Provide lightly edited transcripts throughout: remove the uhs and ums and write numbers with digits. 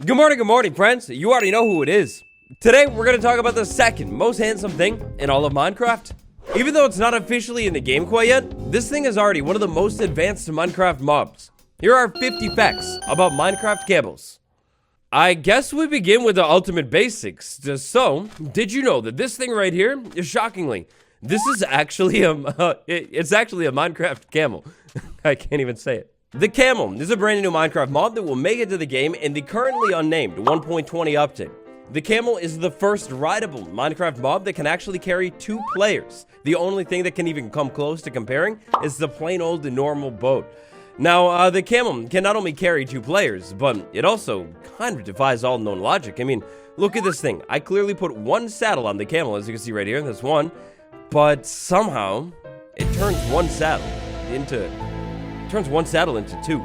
Good morning, friends. You already know who it is. Today, we're going to talk about the second most handsome thing in all of Minecraft. Even though it's not officially in the game quite yet, this thing is already one of the most advanced Minecraft mobs. Here are 50 facts about Minecraft camels. I guess we begin with the ultimate basics. So, did you know that this thing right here, shockingly, this is actually it's actually a Minecraft camel. I can't even say it. The Camel is a brand new Minecraft mob that will make it to the game in the currently unnamed 1.20 update. The Camel is the first rideable Minecraft mob that can actually carry 2 players. The only thing that can even come close to comparing is the plain old normal boat. Now, the Camel can not only carry 2 players, but it also kind of defies all known logic. I mean, look at this thing. I clearly put 1 saddle on the Camel, as you can see right here. That's 1. But somehow, it turns one saddle into 2.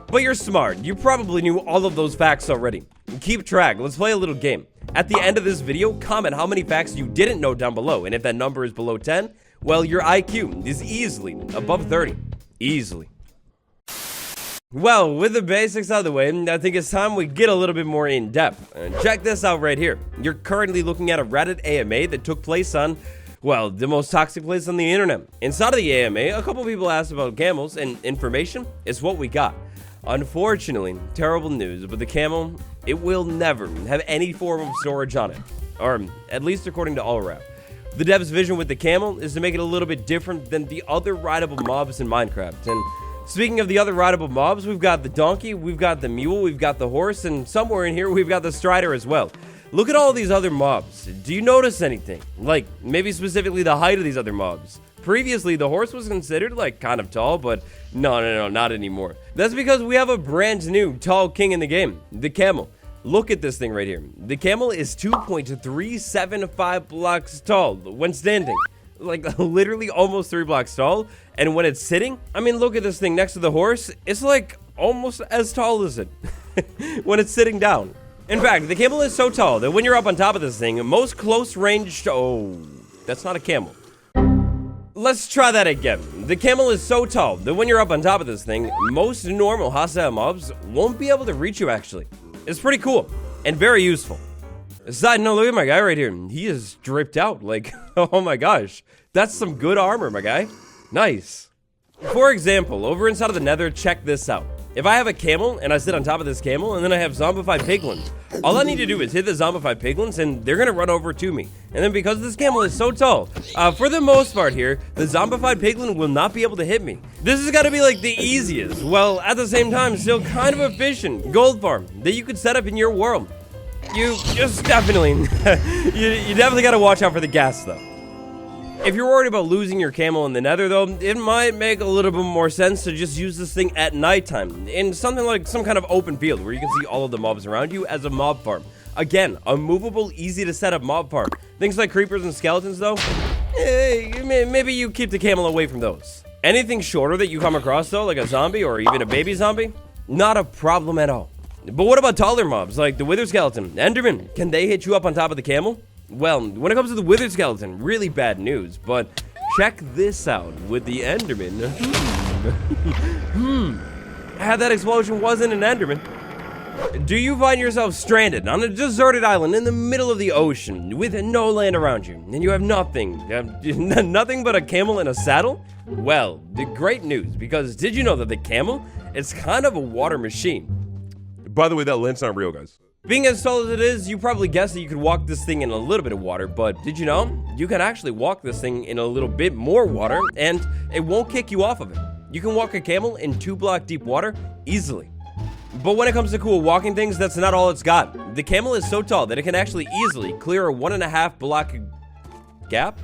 But you're smart. You probably knew all of those facts already. Keep track. Let's play a little game. At the end of this video, comment how many facts you didn't know down below. And if that number is below 10, well, your IQ is easily above 30. Easily. Well, with the basics out of the way, I think it's time we get a little bit more in depth. And check this out right here. You're currently looking at a Reddit AMA that took place on, well, the most toxic place on the internet. Inside of the AMA, a couple people asked about camels, and information is what we got. Unfortunately, terrible news, but the Camel, it will never have any form of storage on it. Or, at least according to Allwrap. The dev's vision with the Camel is to make it a little bit different than the other rideable mobs in Minecraft. And speaking of the other rideable mobs, we've got the donkey, we've got the mule, we've got the horse, and somewhere in here we've got the strider as well. Look at all these other mobs. Do you notice anything? Like, maybe specifically the height of these other mobs. Previously, the horse was considered, like, kind of tall, but no, not anymore. That's because we have a brand new tall king in the game, the Camel. Look at this thing right here. The Camel is 2.375 blocks tall when standing. Like, literally almost 3 blocks tall. And when it's sitting, I mean, look at this thing next to the horse. It's, like, almost as tall as it when it's sitting down. In fact, the Camel is so tall that when you're up on top of this thing, most close-ranged... Oh, that's not a camel. Let's try that again. The Camel is so tall that when you're up on top of this thing, most normal hostile mobs won't be able to reach you, actually. It's pretty cool and very useful. Side note, look at my guy right here. He is dripped out. Like, oh my gosh. That's some good armor, my guy. Nice. For example, over inside of the nether, check this out. If I have a camel and I sit on top of this camel and then I have zombified piglins, all I need to do is hit the zombified piglins and they're gonna run over to me. And then because this camel is so tall, for the most part here, the zombified piglin will not be able to hit me. This is gotta be like the easiest, well, at the same time, still kind of efficient gold farm that you could set up in your world. You just definitely, you definitely gotta watch out for the gas though. If you're worried about losing your camel in the nether though, it might make a little bit more sense to just use this thing at nighttime in something like some kind of open field where you can see all of the mobs around you as a mob farm. Again, a movable, easy to set up mob farm. Things like creepers and skeletons though, maybe you keep the camel away from those. Anything shorter that you come across though, like a zombie or even a baby zombie, not a problem at all. But what about taller mobs like the wither skeleton, enderman? Can they hit you up on top of the camel? Well, when it comes to the wither skeleton, really bad news, but check this out with the enderman. That explosion wasn't an enderman. Do you find yourself stranded on a deserted island in the middle of the ocean with no land around you, and you have nothing but a camel and a saddle? Well, the great news, because did you know that the camel is kind of a water machine? By the way, that lint's not real, guys. Being as tall as it is, you probably guessed that you could walk this thing in a little bit of water, but did you know? You can actually walk this thing in a little bit more water, and it won't kick you off of it. You can walk a camel in 2-block deep water easily. But when it comes to cool walking things, that's not all it's got. The camel is so tall that it can actually easily clear a 1.5-block gap?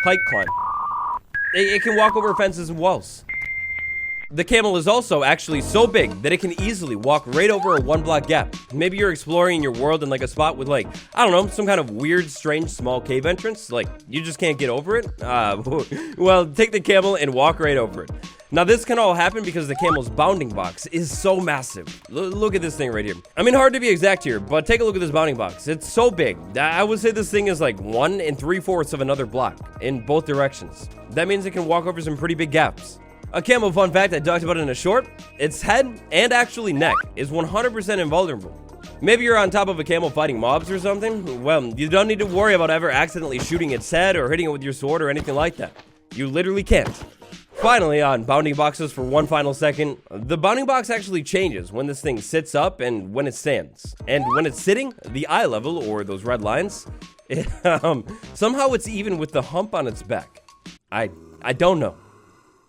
Height climb. It can walk over fences and walls. The camel is also actually so big that it can easily walk right over a 1-block gap. Maybe you're exploring your world in like a spot with like, I don't know, some kind of weird, strange, small cave entrance. Like, you just can't get over it. Well, take the camel and walk right over it. Now, this can all happen because the camel's bounding box is so massive. Look at this thing right here. I mean, hard to be exact here, but take a look at this bounding box. It's so big. I would say this thing is like 1 3/4 of another block in both directions. That means it can walk over some pretty big gaps. A camel fun fact I talked about in a short, its head and actually neck is 100% invulnerable. Maybe you're on top of a camel fighting mobs or something? Well, you don't need to worry about ever accidentally shooting its head or hitting it with your sword or anything like that. You literally can't. Finally, on bounding boxes for one final second, the bounding box actually changes when this thing sits up and when it stands. And when it's sitting, the eye level, or those red lines, somehow it's even with the hump on its back. I don't know.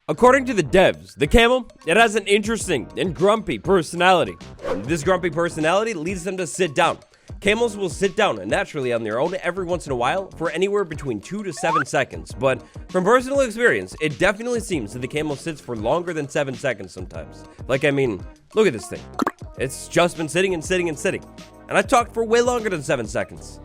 According to the devs, the camel, it has an interesting and grumpy personality. This grumpy personality leads them to sit down. Camels will sit down naturally on their own every once in a while for anywhere between 2 to 7 seconds, but from personal experience, it definitely seems that the camel sits for longer than 7 seconds sometimes. Like, I mean, look at this thing. It's just been sitting and sitting and sitting. And I talked for way longer than 7 seconds.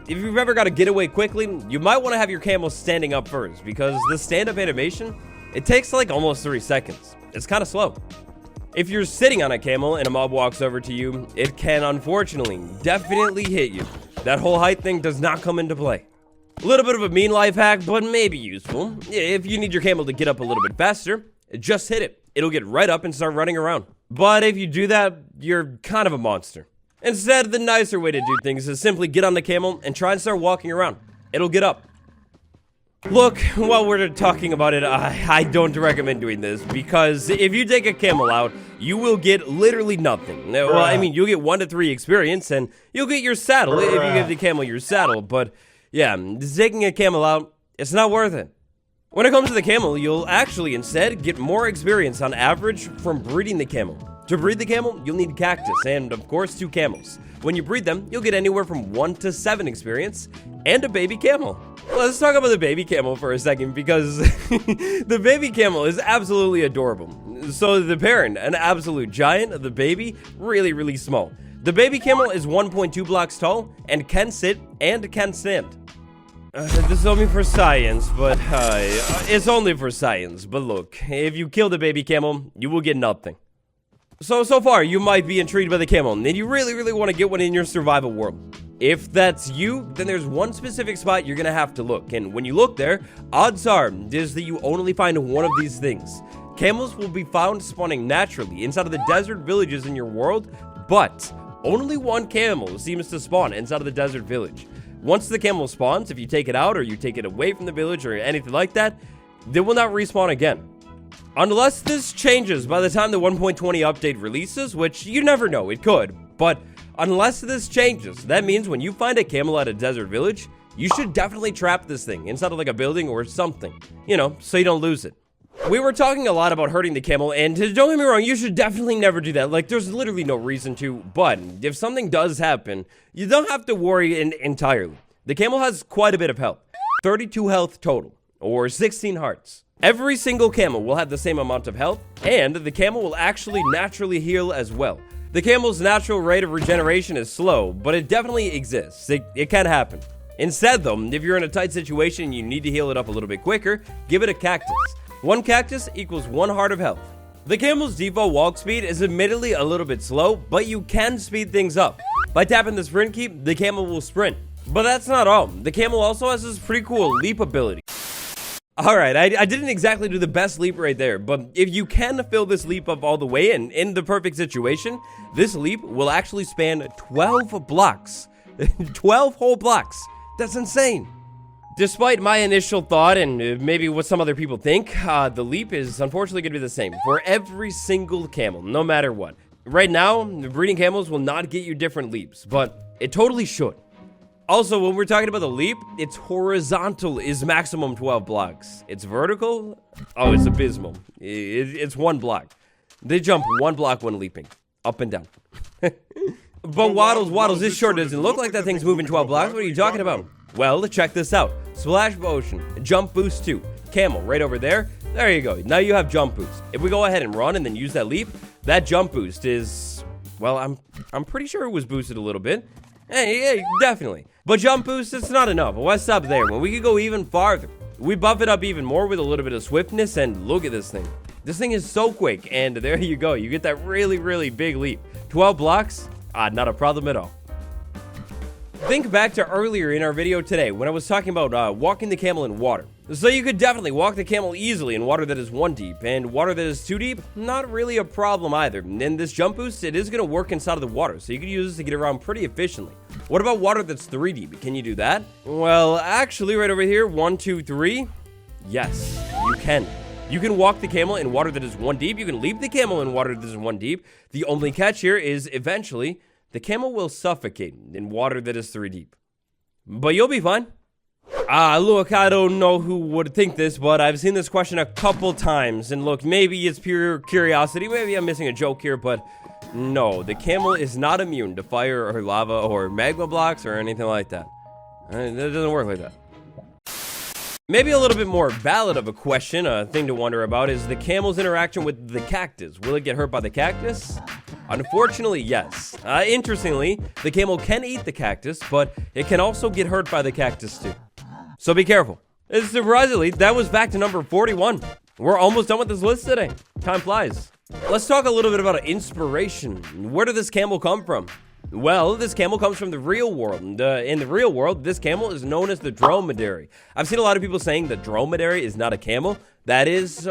If you've ever got to get away quickly, you might want to have your camel standing up first, because the stand-up animation, it takes like almost 3 seconds. It's kind of slow. If you're sitting on a camel and a mob walks over to you, it can unfortunately definitely hit you. That whole height thing does not come into play. A little bit of a mean life hack, but maybe useful. If you need your camel to get up a little bit faster, just hit it. It'll get right up and start running around. But if you do that, you're kind of a monster. Instead, the nicer way to do things is simply get on the camel and try and start walking around. It'll get up. Look, while we're talking about it, I don't recommend doing this, because if you take a camel out, you will get literally nothing. Well, I mean, you'll get 1 to 3 experience, and you'll get your saddle if you give the camel your saddle, but yeah, taking a camel out, it's not worth it. When it comes to the camel, you'll actually instead get more experience on average from breeding the camel. To breed the camel, you'll need cactus and, of course, 2 camels. When you breed them, you'll get anywhere from 1 to 7 experience and a baby camel. Let's talk about the baby camel for a second, because the baby camel is absolutely adorable. So the parent, an absolute giant, the baby, really, really small. The baby camel is 1.2 blocks tall and can sit and can stand. This is only for science, but it's only for science. But look, if you kill the baby camel, you will get nothing. So far, you might be intrigued by the camel, and you really, really want to get one in your survival world. If that's you, then there's one specific spot you're going to have to look, and when you look there, odds are is that you only find one of these things. Camels will be found spawning naturally inside of the desert villages in your world, but only one camel seems to spawn inside of the desert village. Once the camel spawns, if you take it out or you take it away from the village or anything like that, they will not respawn again. Unless this changes by the time the 1.20 update releases, which you never know, it could. But unless this changes, that means when you find a camel at a desert village, you should definitely trap this thing inside of like a building or something, you know, so you don't lose it. We were talking a lot about hurting the camel, and don't get me wrong, you should definitely never do that. Like, there's literally no reason to, but if something does happen, you don't have to worry entirely. The camel has quite a bit of health, 32 health total, or 16 hearts. Every single camel will have the same amount of health, and the camel will actually naturally heal as well. The camel's natural rate of regeneration is slow, but it definitely exists. It can happen. Instead though, if you're in a tight situation and you need to heal it up a little bit quicker, give it a cactus. 1 cactus equals 1 heart of health. The camel's default walk speed is admittedly a little bit slow, but you can speed things up. By tapping the sprint key, the camel will sprint. But that's not all. The camel also has this pretty cool leap ability. Alright, I didn't exactly do the best leap right there, but if you can fill this leap up all the way and in the perfect situation, this leap will actually span 12 blocks. 12 whole blocks. That's insane. Despite my initial thought and maybe what some other people think, the leap is unfortunately going to be the same for every single camel, no matter what. Right now, breeding camels will not get you different leaps, but it totally should. Also, when we're talking about the leap, its horizontal is maximum 12 blocks. It's vertical? Oh, it's abysmal. It's 1 block. They jump 1 block when leaping. Up and down. But Waddles, this sure doesn't look like that thing's moving 12 blocks. What are you talking about? Well, check this out. Splash of Ocean, Jump Boost 2, Camel right over there. There you go. Now you have Jump Boost. If we go ahead and run and then use that leap, that Jump Boost is... Well, I'm pretty sure it was boosted a little bit. Hey, definitely. But Jump Boost, it's not enough. Why stop there when we could go even farther? We buff it up even more with a little bit of swiftness, and look at this thing. This thing is so quick, and there you go. You get that really, really big leap. 12 blocks? Not a problem at all. Think back to earlier in our video today when I was talking about walking the camel in water. So you could definitely walk the camel easily in water that is 1 deep, and water that is 2 deep, not really a problem either. And this jump boost, it is going to work inside of the water, so you can use this to get around pretty efficiently. What about water that's 3 deep? Can you do that? Well, actually, right over here, 1, 2, 3, yes, you can. You can walk the camel in water that is 1 deep. You can leave the camel in water that is 1 deep. The only catch here is eventually the camel will suffocate in water that is 3 deep. But you'll be fine. Look, I don't know who would think this, but I've seen this question a couple times. And look, maybe it's pure curiosity. Maybe I'm missing a joke here, but no, the camel is not immune to fire or lava or magma blocks or anything like that. It doesn't work like that. Maybe a little bit more valid of a question, a thing to wonder about, is the camel's interaction with the cactus. Will it get hurt by the cactus? Unfortunately, yes. Interestingly, the camel can eat the cactus, but it can also get hurt by the cactus too. So be careful. Surprisingly, that was fact number 41. We're almost done with this list today. Time flies. Let's talk a little bit about inspiration. Where did this camel come from? Well, this camel comes from the real world. In the real world, this camel is known as the dromedary. I've seen a lot of people saying the dromedary is not a camel. That is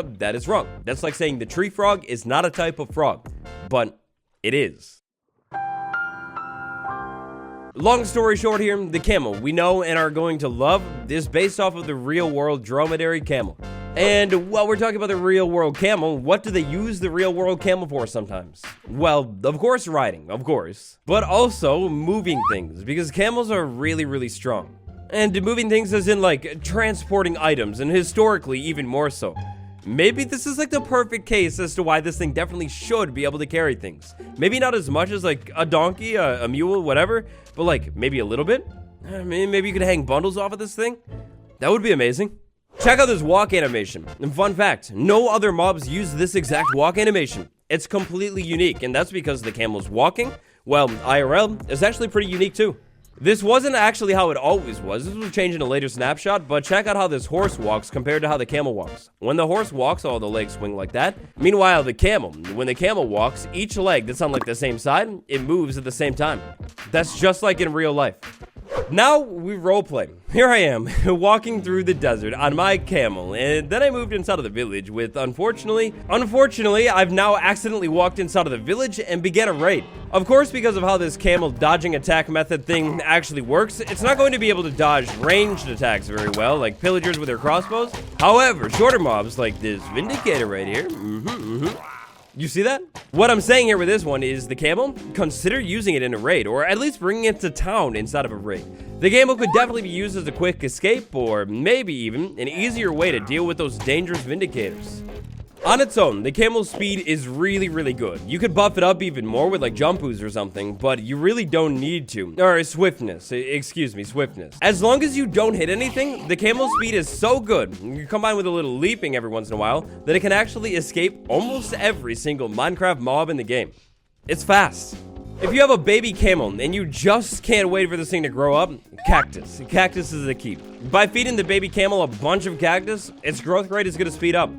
wrong. That's like saying the tree frog is not a type of frog, but it is. Long story short here, the camel we know and are going to love is based off of the real world dromedary camel. And while we're talking about the real world camel, what do they use the real world camel for sometimes? Well, of course riding, of course. But also moving things, because camels are really, really strong. And moving things as in like transporting items, and historically even more so. Maybe this is like the perfect case as to why this thing definitely should be able to carry things. Maybe not as much as like a donkey, a mule, whatever, but like maybe a little bit. I mean, maybe you could hang bundles off of this thing. That would be amazing. Check out this walk animation. And fun fact, no other mobs use this exact walk animation. It's completely unique, and that's because the camel's walking, well, IRL, is actually pretty unique too. This wasn't actually how it always was. This was changed in a later snapshot, but check out how this horse walks compared to how the camel walks. When the horse walks, all the legs swing like that. Meanwhile, the camel, when the camel walks, each leg that's on like the same side, it moves at the same time. That's just like in real life. Now we roleplay. Here I am, walking through the desert on my camel, and then I moved inside of the village with, unfortunately, I've now accidentally walked inside of the village and began a raid. Of course, because of how this camel dodging attack method thing actually works, it's not going to be able to dodge ranged attacks very well, like pillagers with their crossbows. However, shorter mobs like this Vindicator right here, you see that? What I'm saying here with this one is the camel, consider using it in a raid, or at least bringing it to town inside of a raid. The camel could definitely be used as a quick escape, or maybe even an easier way to deal with those dangerous Vindicators. On its own, the camel's speed is really, really good. You could buff it up even more with like jump boost or something, but you really don't need to. Or swiftness, swiftness. As long as you don't hit anything, the camel's speed is so good, combined with a little leaping every once in a while, that it can actually escape almost every single Minecraft mob in the game. It's fast. If you have a baby camel and you just can't wait for this thing to grow up, cactus. Cactus is the key. By feeding the baby camel a bunch of cactus, its growth rate is going to speed up.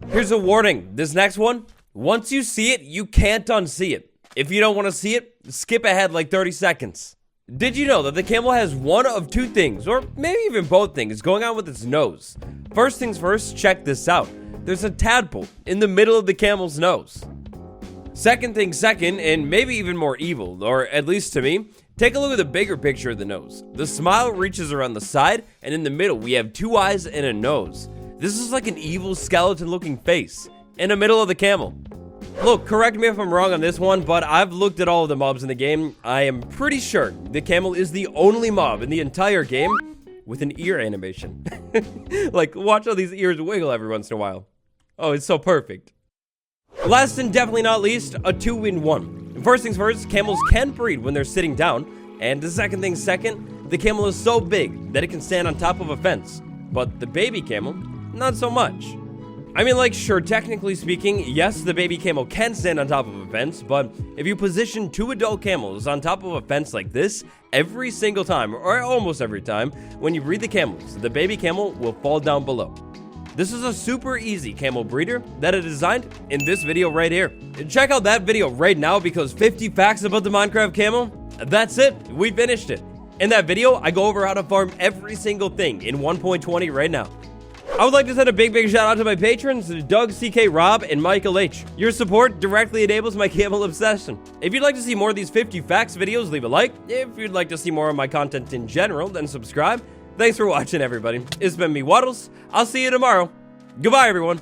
Here's a warning. This next one, once you see it, you can't unsee it. If you don't want to see it, skip ahead like 30 seconds. Did you know that the camel has one of two things, or maybe even both things, going on with its nose? First things first, check this out. There's a tadpole in the middle of the camel's nose. Second thing second, and maybe even more evil, or at least to me, take a look at the bigger picture of the nose. The smile reaches around the side, and in the middle we have 2 eyes and a nose. This is like an evil skeleton-looking face in the middle of the camel. Look, correct me if I'm wrong on this one, but I've looked at all of the mobs in the game. I am pretty sure the camel is the only mob in the entire game with an ear animation. Like, watch how these ears wiggle every once in a while. Oh, it's so perfect. Last and definitely not least, a 2-in-1. First things first, camels can breed when they're sitting down. And the second thing second, the camel is so big that it can stand on top of a fence. But the baby camel, not so much. I mean, like, sure, technically speaking, yes, the baby camel can stand on top of a fence, but if you position 2 adult camels on top of a fence like this, every single time, or almost every time, when you breed the camels, the baby camel will fall down below. This is a super easy camel breeder that I designed in this video right here. Check out that video right now because 50 facts about the Minecraft camel, that's it, we finished it. In that video, I go over how to farm every single thing in 1.20 right now. I would like to send a big shout out to my patrons, Doug, CK, Rob, and Michael H. Your support directly enables my camel obsession. If you'd like to see more of these 50 facts videos, leave a like. If you'd like to see more of my content in general, then subscribe. Thanks for watching, everybody. It's been me, Waddles. I'll see you tomorrow. Goodbye, everyone.